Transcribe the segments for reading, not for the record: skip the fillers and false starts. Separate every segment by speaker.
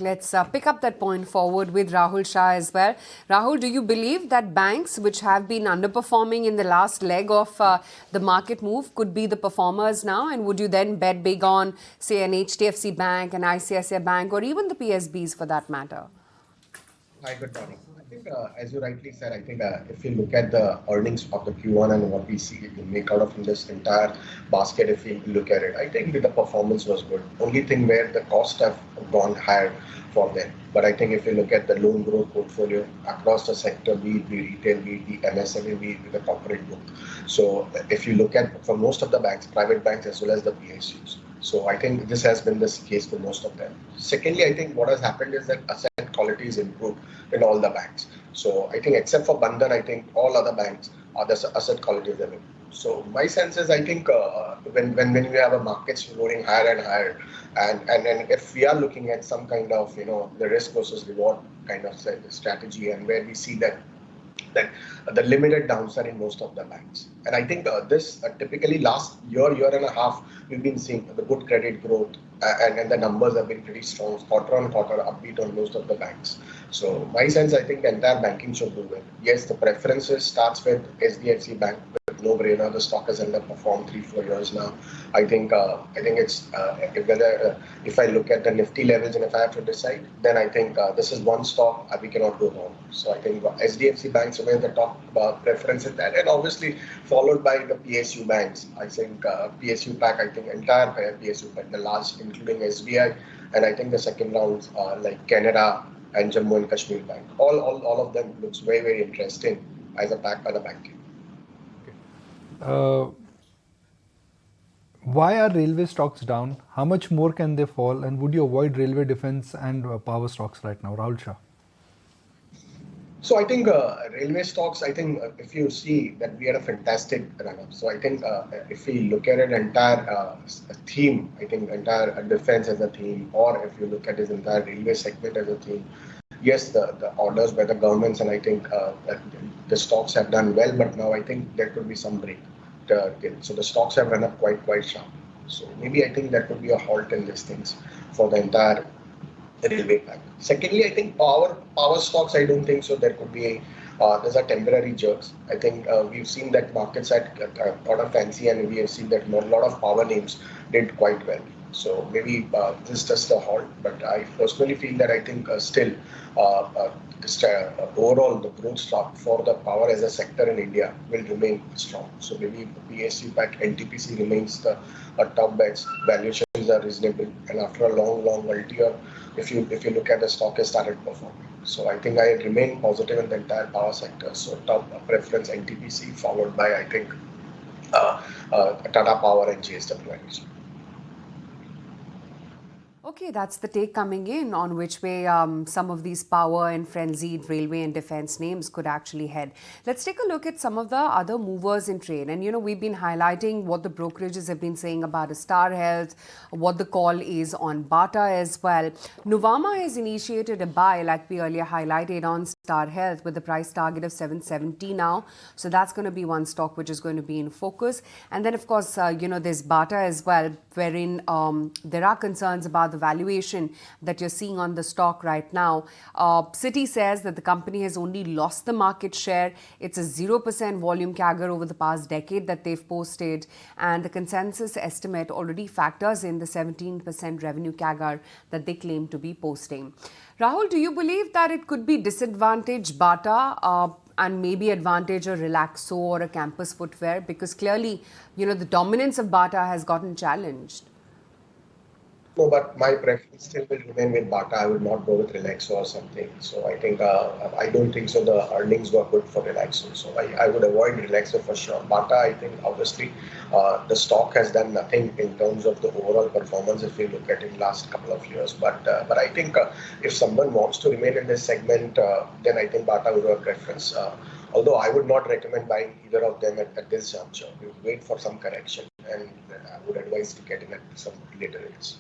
Speaker 1: Let's pick up that point forward with Rahul Shah as well. Rahul, do you believe that banks which have been underperforming in the last leg of the market move could be the performers now? And would you then bet big on, say, an HDFC bank, an ICICI bank, or even the PSBs for that matter?
Speaker 2: Hi, good morning. I think, as you rightly said, I think if you look at the earnings of the Q1 and what we see we make out of this entire basket, if we look at it, I think the performance was good. Only thing where the costs have gone higher for them. But I think if you look at the loan growth portfolio across the sector, be it the retail, be it the MSME, be it the corporate book. So if you look at for most of the banks, private banks as well as the PSUs. So I think this has been the case for most of them. Secondly, I think what has happened is that asset quality is improved in all the banks. So I think except for Bandhan, I think all other banks are the asset quality is improved. So my sense is I think when we have a markets going higher and higher, and if we are looking at some kind of the risk versus reward kind of strategy, and where we see that the limited downside in most of the banks. And I think this typically last year and a half, we've been seeing the good credit growth and the numbers have been pretty strong, quarter on quarter upbeat on most of the banks. So my sense, I think the entire banking should do well. Yes, the preferences starts with HDFC Bank, no brainer. The stock has underperformed 3-4 years now. I think it's if I look at the Nifty levels and if I have to decide, then I think this is one stock we cannot go wrong. So I think HDFC banks remain the top preference in that, and obviously followed by the PSU banks. I think PSU pack. I think entire PSU pack, the large including SBI, and I think the second rounds are like Canada and Jammu and Kashmir Bank. All of them looks very interesting as a pack by the banking.
Speaker 3: Why are railway stocks down? How much more can they fall? And would you avoid railway, defense and power stocks right now? Rahul Shah.
Speaker 2: So I think railway stocks, I think if you see that we had a fantastic run-up. So I think if we look at an entire theme, I think entire defense as a theme, or if you look at this entire railway segment as a theme, yes, the orders by the governments, and I think that the stocks have done well, but now I think there could be some break. So the stocks have run up quite sharp. So maybe I think there could be a halt in these things for the entire railway pack. Secondly, I think power stocks, I don't think so. There could be there's a temporary jerks. I think we've seen that markets had got a fancy, and we have seen that a lot of power names did quite well. So maybe this is just a halt, but I personally feel that I think still overall the growth stock for the power as a sector in India will remain strong. So maybe PSU pack NTPC remains the top bets. Valuations are reasonable, and after a long multi-year, if you look at the stock has started performing. So I think I remain positive in the entire power sector. So top preference NTPC followed by I think Tata Power and JSW Energy.
Speaker 1: Okay, that's the take coming in on which way some of these power and frenzied railway and defense names could actually head. Let's take a look at some of the other movers in trade. And, we've been highlighting what the brokerages have been saying about Star Health, what the call is on Bata as well. Nuvama has initiated a buy, like we earlier highlighted, on Star Health with the price target of 770 now. So that's going to be one stock which is going to be in focus. And then, of course, there's Bata as well, wherein there are concerns about the valuation that you're seeing on the stock right now. Citi says that the company has only lost the market share. It's a 0% volume CAGR over the past decade that they've posted, and the consensus estimate already factors in the 17% revenue CAGR that they claim to be posting. Rahul, do you believe that it could be disadvantage Bata and maybe advantage a Relaxo or a Campus Footwear? Because clearly, the dominance of Bata has gotten challenged.
Speaker 2: No, but my preference still will remain with Bata. I would not go with Relaxo or something. So I think I don't think so. The earnings were good for Relaxo, so I would avoid Relaxo for sure. Bata, I think obviously the stock has done nothing in terms of the overall performance if you look at it last couple of years. But I think if someone wants to remain in this segment, then I think Bata would have a preference. Although I would not recommend buying either of them at this juncture. We would wait for some correction, and I would advise to get in at some later rates.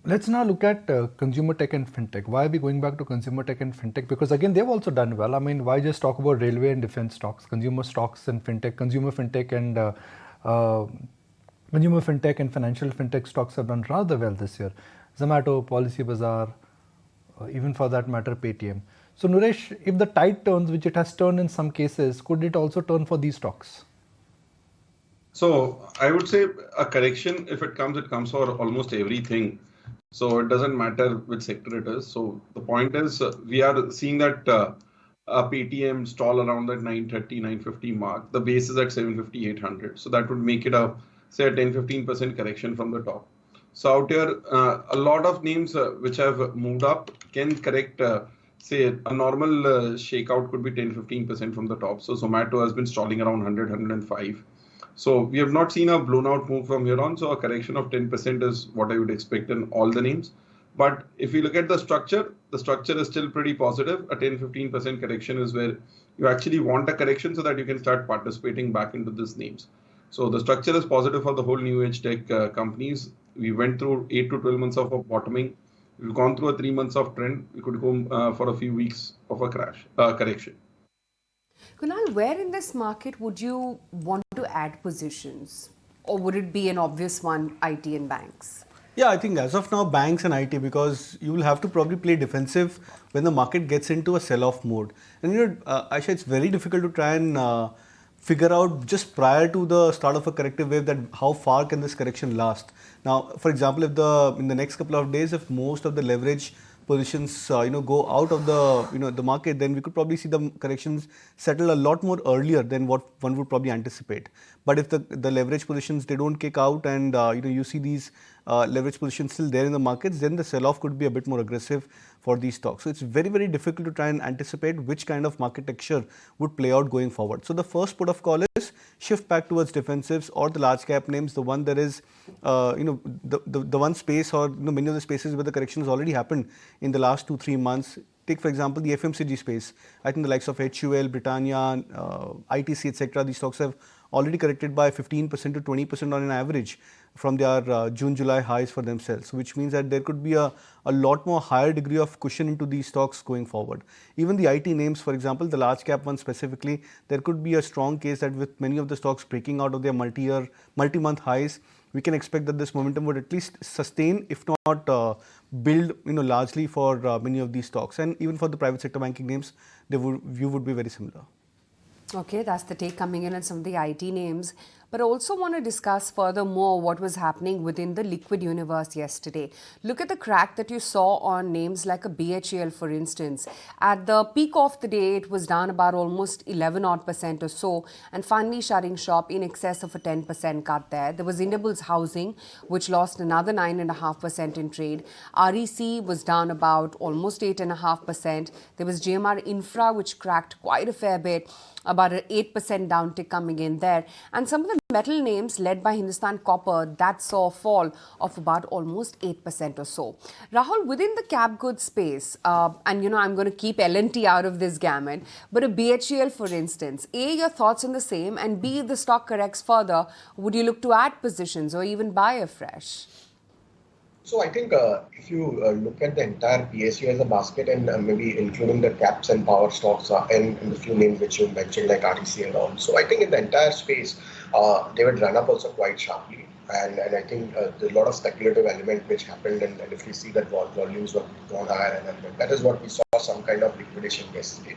Speaker 3: Let's now look at consumer tech and fintech. Why are we going back to consumer tech and fintech? Because again, they've also done well. I mean, why just talk about railway and defense stocks, consumer stocks and fintech, consumer fintech and consumer fintech and financial fintech stocks have done rather well this year. Zomato, Policy Bazaar, even for that matter, Paytm. So Nuresh, if the tide turns, which it has turned in some cases, could it also turn for these stocks?
Speaker 4: So I would say a correction, if it comes for almost everything. So it doesn't matter which sector it is. So the point is, we are seeing that a Paytm stall around that 930, 950 mark. The base is at 750, 800. So that would make it a, say, a 10-15% correction from the top. So out here, a lot of names which have moved up can correct, say, a normal shakeout could be 10-15% from the top. So Zomato has been stalling around 100, 105. So we have not seen a blown out move from here on. So a correction of 10% is what I would expect in all the names. But if we look at the structure is still pretty positive. A 10-15% correction is where you actually want a correction so that you can start participating back into these names. So the structure is positive for the whole new age tech companies. We went through 8 to 12 months of a bottoming. We've gone through a 3 months of trend. We could go for a few weeks of a correction.
Speaker 1: Kunal, where in this market would you want to add positions? Or would it be an obvious one, IT and banks?
Speaker 5: Yeah, I think as of now, banks and IT, because you will have to probably play defensive when the market gets into a sell-off mode. And Aisha, it's very difficult to try and figure out just prior to the start of a corrective wave that how far can this correction last. Now, for example, if in the next couple of days, if most of the leverage positions go out of the market, then we could probably see the corrections settle a lot more earlier than what one would probably anticipate. But if the leverage positions, they don't kick out, and you see these leverage positions still there in the markets, then the sell-off could be a bit more aggressive for these stocks. So it's very, very difficult to try and anticipate which kind of market texture would play out going forward. So the first port of call is shift back towards defensives or the large cap names, the one that is the one space, or many of the spaces where the correction has already happened in the last 2-3 months. Take, for example, the FMCG space. I think the likes of HUL, Britannia, ITC, etc. These stocks have already corrected by 15% to 20% on an average from their June-July highs for themselves, which means that there could be a lot more higher degree of cushion into these stocks going forward. Even the IT names, for example, the large cap ones specifically, there could be a strong case that with many of the stocks breaking out of their multi-month highs, we can expect that this momentum would at least sustain, if not build, largely for many of these stocks. And even for the private sector banking names, view would be very similar.
Speaker 1: Okay, that's the take coming in on some of the IT names. But I also want to discuss furthermore what was happening within the liquid universe yesterday. Look at the crack that you saw on names like a BHEL, for instance. At the peak of the day, it was down about almost 11% or so, and finally shutting shop in excess of a 10% cut there. There was Indiabulls Housing, which lost another 9.5% in trade. REC was down about almost 8.5%. There was GMR Infra, which cracked quite a fair bit, about an 8% downtick coming in there. And some of the metal names led by Hindustan Copper, that saw a fall of about almost 8% or so. Rahul, within the cap goods space, and I'm going to keep L&T out of this gamut, but a BHEL, for instance, A, your thoughts on the same, and B, if the stock corrects further, would you look to add positions or even buy afresh?
Speaker 2: So I think if you look at the entire PSU as a basket and maybe including the caps and power stocks and the few names which you mentioned like REC and all. So I think in the entire space, they would run up also quite sharply. And I think there's a lot of speculative element which happened, and if you see that volumes were gone higher, and that is what we saw, some kind of liquidation yesterday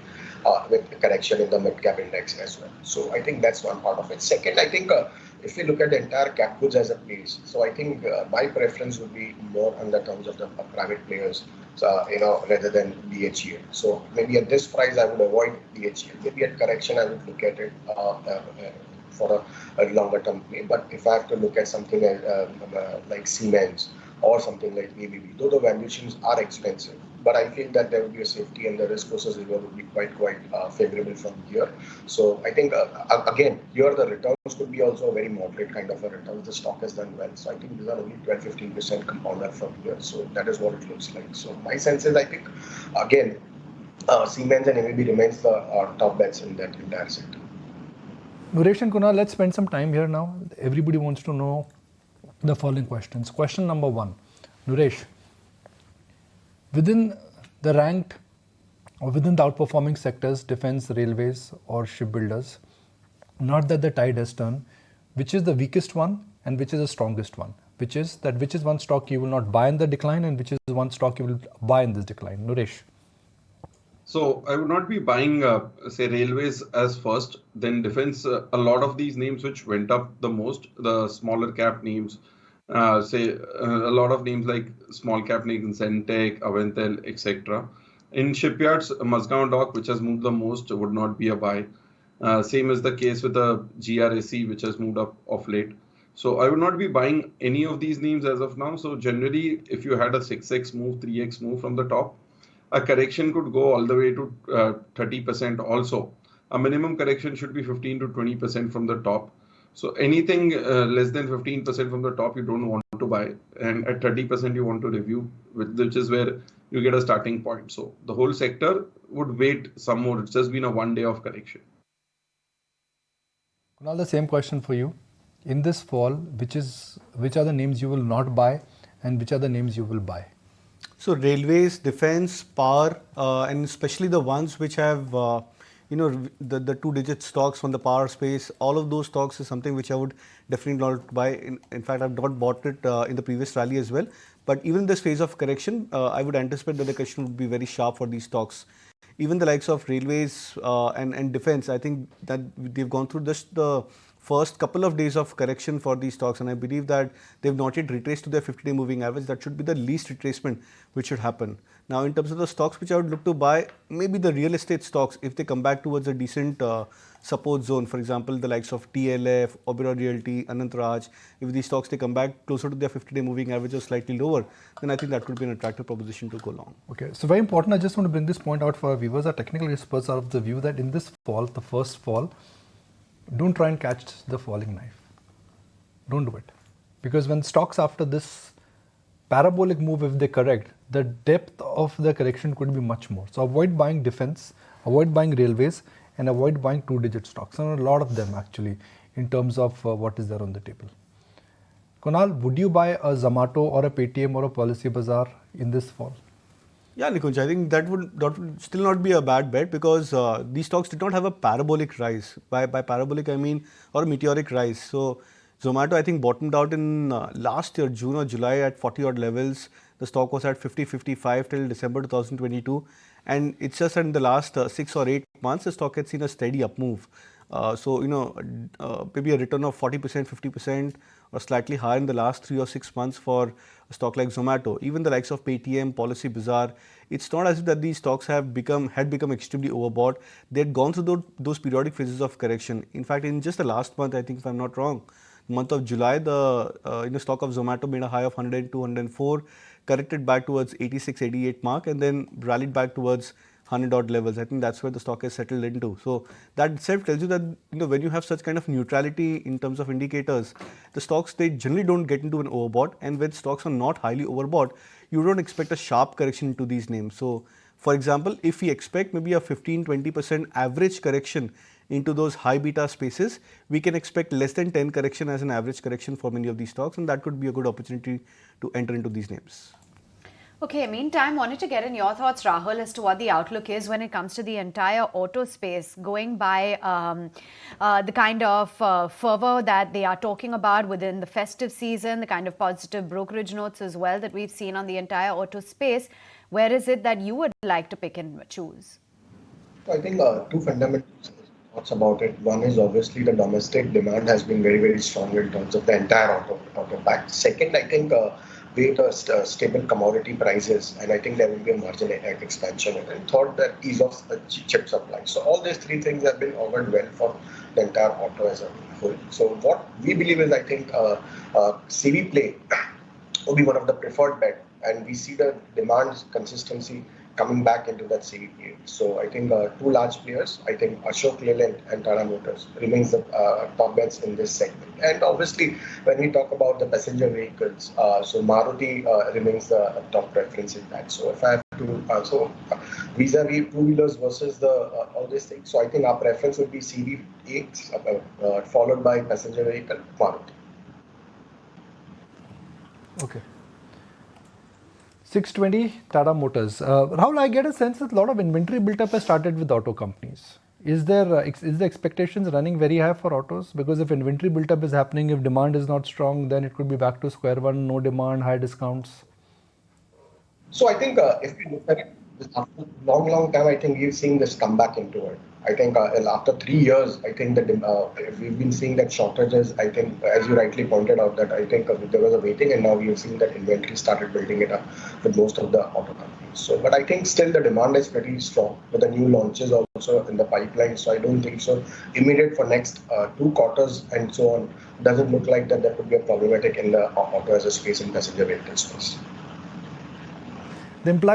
Speaker 2: with the correction in the mid-cap index as well. So I think that's one part of it. Second, I think if we look at the entire cap goods as a place, so I think my preference would be more on the terms of the private players, rather than BHEL. So maybe at this price, I would avoid BHEL. Maybe at correction, I would look at it for a longer term play. But if I have to look at something like Siemens or something like ABB, though the valuations are expensive, but I feel that there will be a safety and the risk versus reward would be quite favorable from here. So I think again, here the returns could be also a very moderate kind of a return. The stock has done well, so I think these are only 12-15% compounder from here. So that is what it looks like. So my sense is, I think again, Siemens and ABB remains the top bets in that entire sector.
Speaker 3: Nuresh and Kunal, let's spend some time here now. Everybody wants to know the following questions. Question number 1, Nuresh, within the ranked or within the outperforming sectors, defense, railways or shipbuilders, not that the tide has turned, which is the weakest one and which is the strongest one? Which is one stock you will not buy in the decline, and which is one stock you will buy in this decline? Nuresh.
Speaker 4: So I would not be buying, say, railways as first, then defense. A lot of these names which went up the most, the smaller cap names, a lot of names like small cap names, Zentech, Aventel, etc. In shipyards, Mazgaon Dock, which has moved the most, would not be a buy. Same is the case with the GRSE, which has moved up of late. So I would not be buying any of these names as of now. So generally, if you had a 6x move, 3x move from the top, a correction could go all the way to 30% also. A minimum correction should be 15 to 20% from the top. So anything less than 15% from the top, you don't want to buy. And at 30%, you want to review, which is where you get a starting point. So the whole sector would wait some more. It's just been a 1 day of correction.
Speaker 3: Kunal, the same question for you. In this fall, which are the names you will not buy, and which are the names you will buy?
Speaker 5: So railways, defense, power, and especially the ones which have, the two-digit stocks from the power space, all of those stocks is something which I would definitely not buy. In fact, I've not bought it in the previous rally as well. But even in this phase of correction, I would anticipate that the correction would be very sharp for these stocks. Even the likes of railways and defense, I think that they've gone through just the first couple of days of correction for these stocks, and I believe that they've not yet retraced to their 50-day moving average. That should be the least retracement which should happen. Now, in terms of the stocks which I would look to buy, maybe the real estate stocks, if they come back towards a decent support zone, for example, the likes of TLF, Oberoi Realty, Anant Raj, if these stocks they come back closer to their 50-day moving average or slightly lower, then I think that could be an attractive proposition to go long.
Speaker 3: Okay, so very important. I just want to bring this point out for our viewers. Our technical experts are of the view that in this fall, the first fall, don't try and catch the falling knife. Don't do it. Because when stocks after this parabolic move, if they correct, the depth of the correction could be much more. So avoid buying defense, avoid buying railways, and avoid buying two-digit stocks. And a lot of them actually in terms of what is there on the table. Kunal, would you buy a Zomato or a Paytm or a Policy Bazaar in this fall?
Speaker 5: Yeah, Nikunj, I think that would still not be a bad bet because these stocks did not have a parabolic rise. By parabolic, I mean, or a meteoric rise. So, Zomato, I think, bottomed out in last year, June or July at 40 odd levels. The stock was at 50, 55 till December 2022. And it's just that in the last 6 or 8 months, the stock had seen a steady up move. Maybe a return of 40%, 50% or slightly higher in the last 3 or 6 months for a stock like Zomato. Even the likes of Paytm, Policy Bazaar, it's not as if that these stocks had become extremely overbought. They had gone through those periodic phases of correction. In fact, in just the last month, I think if I'm not wrong, month of July, the stock of Zomato made a high of 102, 104, corrected back towards 86, 88 mark, and then rallied back towards 100 odd levels. I think that's where the stock has settled into. So that itself tells you that when you have such kind of neutrality in terms of indicators, the stocks they generally don't get into an overbought, and when stocks are not highly overbought, you don't expect a sharp correction into these names. So for example, if we expect maybe a 15-20% average correction into those high beta spaces, we can expect less than 10 correction as an average correction for many of these stocks, and that could be a good opportunity to enter into these names.
Speaker 6: Okay, meantime, wanted to get in your thoughts, Rahul, as to what the outlook is when it comes to the entire auto space, going by the kind of fervor that they are talking about within the festive season, the kind of positive brokerage notes as well that we've seen on the entire auto space. Where is it that you would like to pick and choose?
Speaker 2: I think two fundamental thoughts about it. One is obviously the domestic demand has been very, very strong in terms of the entire auto pack. Second, I think with stable commodity prices, and I think there will be a margin expansion. And third, the ease of chip supply. So all these three things have been augured well for the entire auto as a whole. So what we believe is, I think CV play will be one of the preferred bet, and we see the demand consistency coming back into that CV play. So I think two large players, I think Ashok Leyland and Tata Motors remains the top bets in this segment. And obviously, when we talk about the passenger vehicles, so Maruti remains the top preference in that. So if I have to, vis-a-vis two-wheelers versus all these things, so I think our preference would be CV8, followed by passenger vehicle, Maruti.
Speaker 3: Okay. 620 Tata Motors. Rahul, I get a sense that a lot of inventory built up has started with auto companies. Is the expectations running very high for autos? Because if inventory build-up is happening, if demand is not strong, then it could be back to square one, no demand, high discounts.
Speaker 2: So I think if we look at it, after a long time, I think we've seen this come back into it. I think after 3 years, I think that we've been seeing that shortages. I think, as you rightly pointed out, that I think there was a waiting, and now we've seen that inventory started building it up with most of the auto companies. So, but I think still the demand is very strong with the new launches also in the pipeline. So I don't think so. Immediate for next 2 quarters and so on, doesn't look like that there could be a problematic in the auto as a space in passenger vehicle space.
Speaker 3: The implied